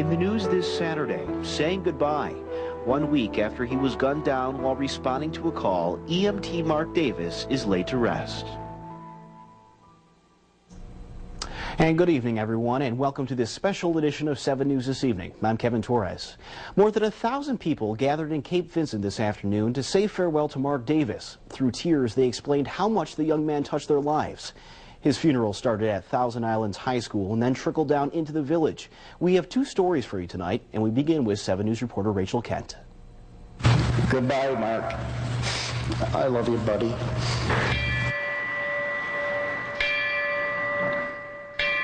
In the news this Saturday, saying goodbye. 1 week after he was gunned down while responding to a call, EMT Mark Davis is laid to rest. And good evening, everyone, and welcome to this special edition of 7 News this evening. I'm Kevin Torres. More than 1,000 people gathered in Cape Vincent this afternoon to say farewell to Mark Davis. Through tears, they explained how much the young man touched their lives. His funeral started at Thousand Islands High School and then trickled down into the village. We have 2 stories for you tonight, and we begin with 7 News reporter Rachel Kent. Goodbye, Mark. I love you, buddy.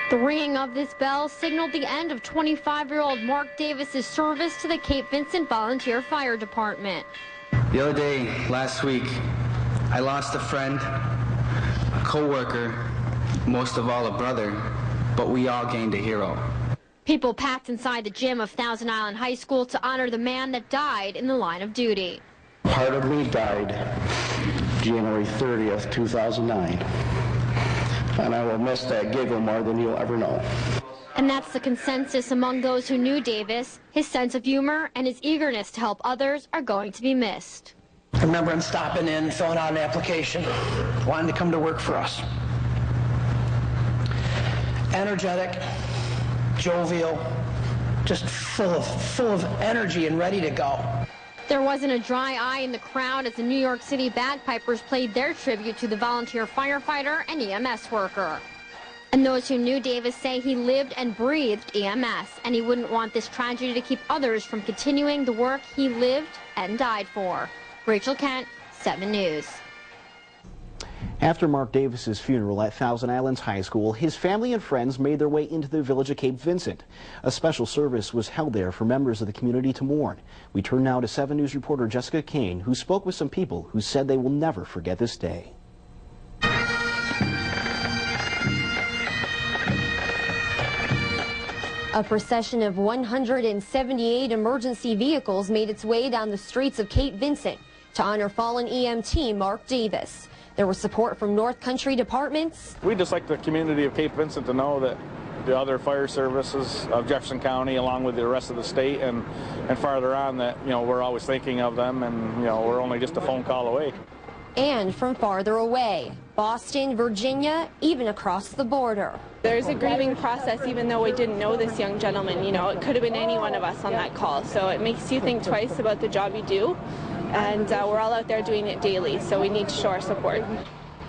The ringing of this bell signaled the end of 25-year-old Mark Davis's service to the Cape Vincent Volunteer Fire Department. The other day, last week, I lost a friend, a co-worker, most of all a brother, but we all gained a hero. People packed inside the gym of Thousand Island High School to honor the man that died in the line of duty. Part of me died January 30th, 2009. And I will miss that giggle more than you'll ever know. And that's the consensus among those who knew Davis. His sense of humor and his eagerness to help others are going to be missed. I remember him stopping in, filling out an application, wanting to come to work for us. Energetic, jovial, just full of energy and ready to go. There wasn't a dry eye in the crowd as the New York City bagpipers played their tribute to the volunteer firefighter and EMS worker. And those who knew Davis say he lived and breathed EMS, and he wouldn't want this tragedy to keep others from continuing the work he lived and died for. Rachel Kent, 7 News. After Mark Davis's funeral at Thousand Islands High School, his family and friends made their way into the village of Cape Vincent. A special service was held there for members of the community to mourn. We turn now to 7 News reporter Jessica Kane, who spoke with some people who said they will never forget this day. A procession of 178 emergency vehicles made its way down the streets of Cape Vincent to honor fallen EMT Mark Davis. There was support from North Country departments. We'd just like the community of Cape Vincent to know that the other fire services of Jefferson County, along with the rest of the state and farther on, that, you know, we're always thinking of them, and, you know, we're only just a phone call away. And from farther away, Boston, Virginia, even across the border. There's a grieving process, even though we didn't know this young gentleman. You know, it could have been any one of us on that call. So it makes you think twice about the job you do. And we're all out there doing it daily, so we need to show our support.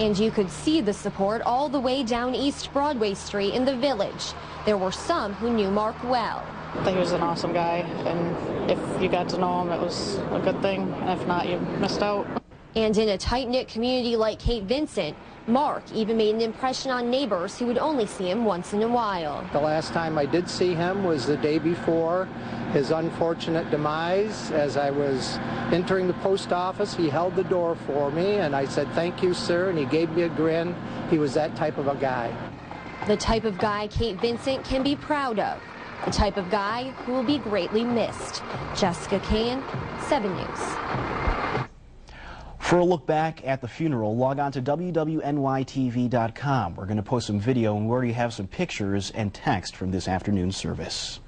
And you could see the support all the way down East Broadway Street in the village. There were some who knew Mark well. I think he was an awesome guy, and if you got to know him, it was a good thing. If not, you missed out. And in a tight-knit community like Cape Vincent, Mark even made an impression on neighbors who would only see him once in a while. The last time I did see him was the day before his unfortunate demise. As I was entering the post office, he held the door for me, and I said, "Thank you, sir," and he gave me a grin. He was that type of a guy. The type of guy Cape Vincent can be proud of. The type of guy who will be greatly missed. Jessica Kane, 7 News. For a look back at the funeral, log on to WWNYTV.com. We're going to post some video, and we already have some pictures and text from this afternoon's service.